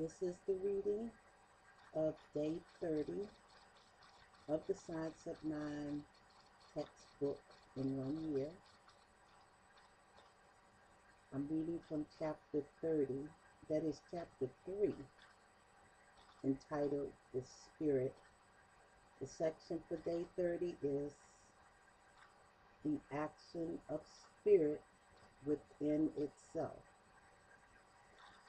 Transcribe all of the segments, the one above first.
This is the reading of day 30 of the Science of Mind textbook in 1 year. I'm reading from chapter 30, that is chapter 3, entitled The Spirit. The section for day 30 is the action of spirit within itself.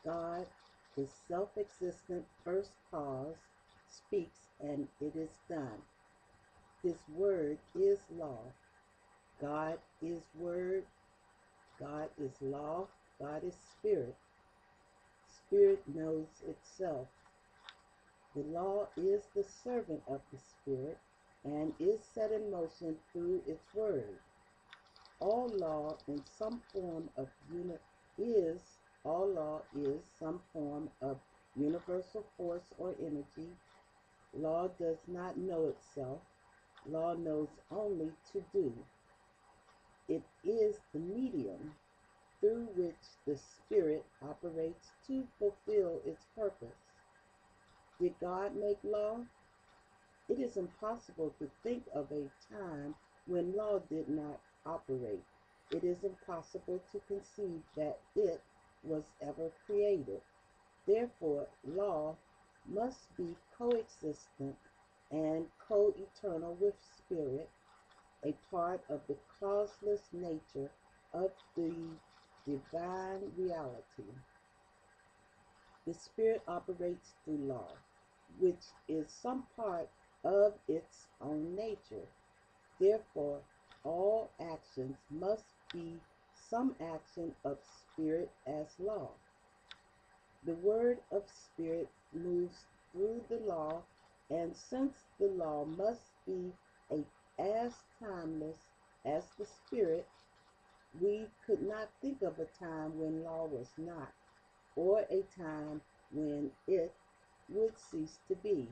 God, the self-existent first cause, speaks and it is done. His word is law. God is word. God is law. God is spirit. Spirit knows itself. The law is the servant of the spirit and is set in motion through its word. All law in some form of some form of universal force or energy. Law does not know itself. Law knows only to do. It is the medium through which the spirit operates to fulfill its purpose. Did God make law? It is impossible to think of a time when law did not operate. It is impossible to conceive that it was ever created. Therefore, law must be coexistent and co-eternal with spirit, a part of the causeless nature of the divine reality. The spirit operates through law, which is some part of its own nature. Therefore, all actions must be some action of spirit as law. The word of spirit moves through the law, and since the law must be as timeless as the spirit, we could not think of a time when law was not, or a time when it would cease to be.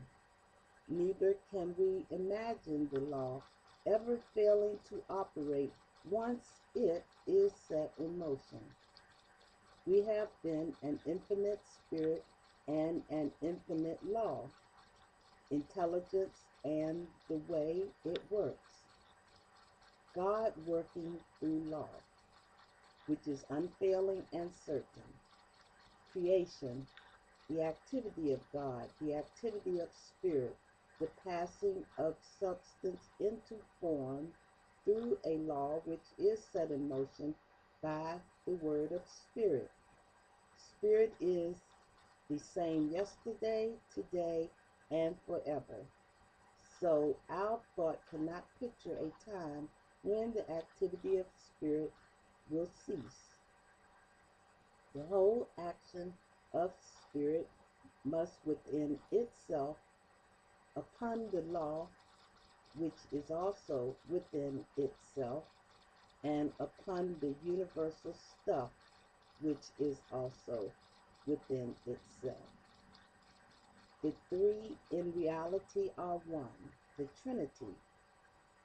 Neither can we imagine the law ever failing to operate once it is set in motion. We have then an infinite spirit and an infinite law, intelligence and the way it works. God working through law, which is unfailing and certain. Creation, the activity of God, the activity of spirit, the passing of substance into form through a law which is set in motion by the word of spirit. Spirit is the same yesterday, today, and forever. So our thought cannot picture a time when the activity of spirit will cease. The whole action of spirit must within itself, upon the law, which is also within itself, and upon the universal stuff, which is also within itself. The three in reality are one, the Trinity.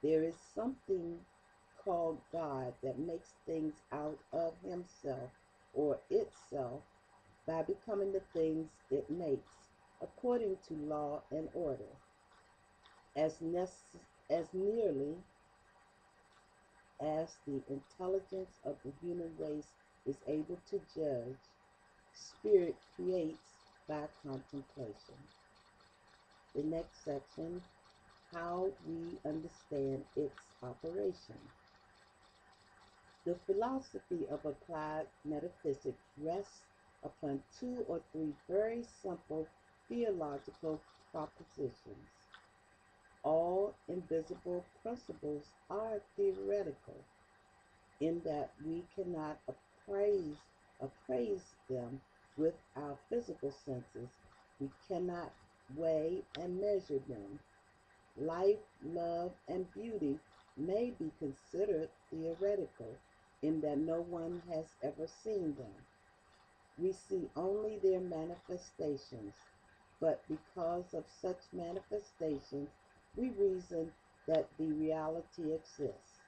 There is something called God that makes things out of himself or itself by becoming the things it makes, according to law and order. As nearly as the intelligence of the human race is able to judge, spirit creates by contemplation. The next section, how we understand its operation. The philosophy of applied metaphysics rests upon 2 or 3 very simple theological propositions. All invisible principles are theoretical, in that we cannot appraise them with our physical senses. We cannot weigh and measure them. Life, love, and beauty may be considered theoretical, in that no one has ever seen them. We see only their manifestations, but because of such manifestations, we reason that the reality exists.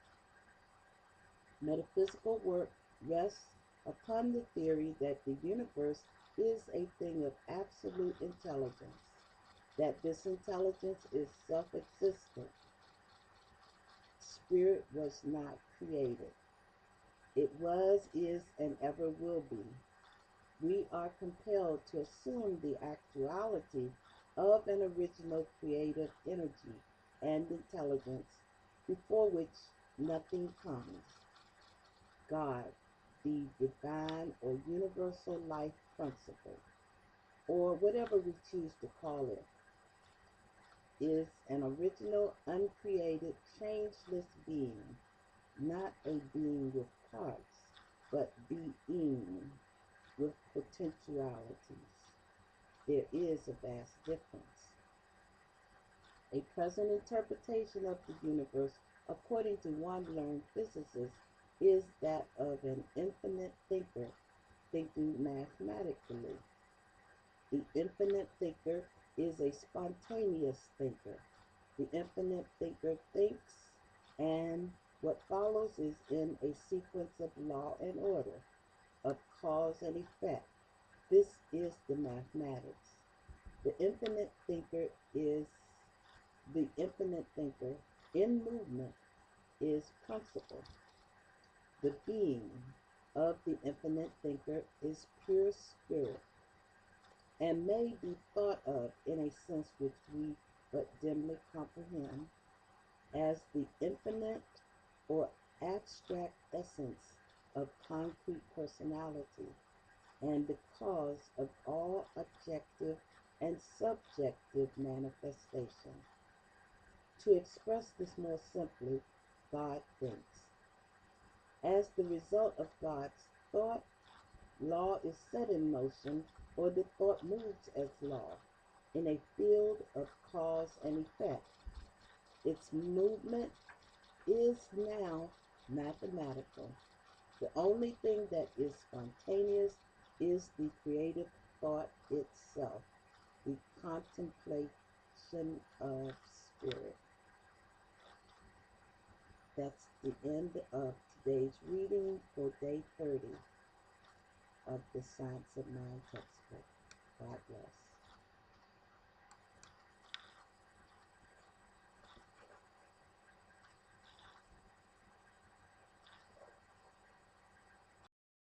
Metaphysical work rests upon the theory that the universe is a thing of absolute intelligence, that this intelligence is self existent. Spirit was not created. It was, is, and ever will be. We are compelled to assume the actuality of an original creative energy and intelligence before which nothing comes. God, the divine or universal life principle, or whatever we choose to call it, is an original, uncreated, changeless being, not a being with parts, but being with potentialities. There is a vast difference. A present interpretation of the universe, according to one learned physicist, is that of an infinite thinker thinking mathematically. The infinite thinker is a spontaneous thinker. The infinite thinker thinks, and what follows is in a sequence of law and order, of cause and effect. This is the mathematics. The infinite thinker is the infinite thinker in movement is principle. The being of the infinite thinker is pure spirit, and may be thought of in a sense which we but dimly comprehend as the infinite or abstract essence of concrete personality and the cause of all objective and subjective manifestation. To express this more simply, God thinks. As the result of God's thought, law is set in motion, or the thought moves as law, in a field of cause and effect. Its movement is now mathematical. The only thing that is spontaneous is the creative thought itself, the contemplation of spirit. That's the end of today's reading for day 30 of the Science of Mind textbook.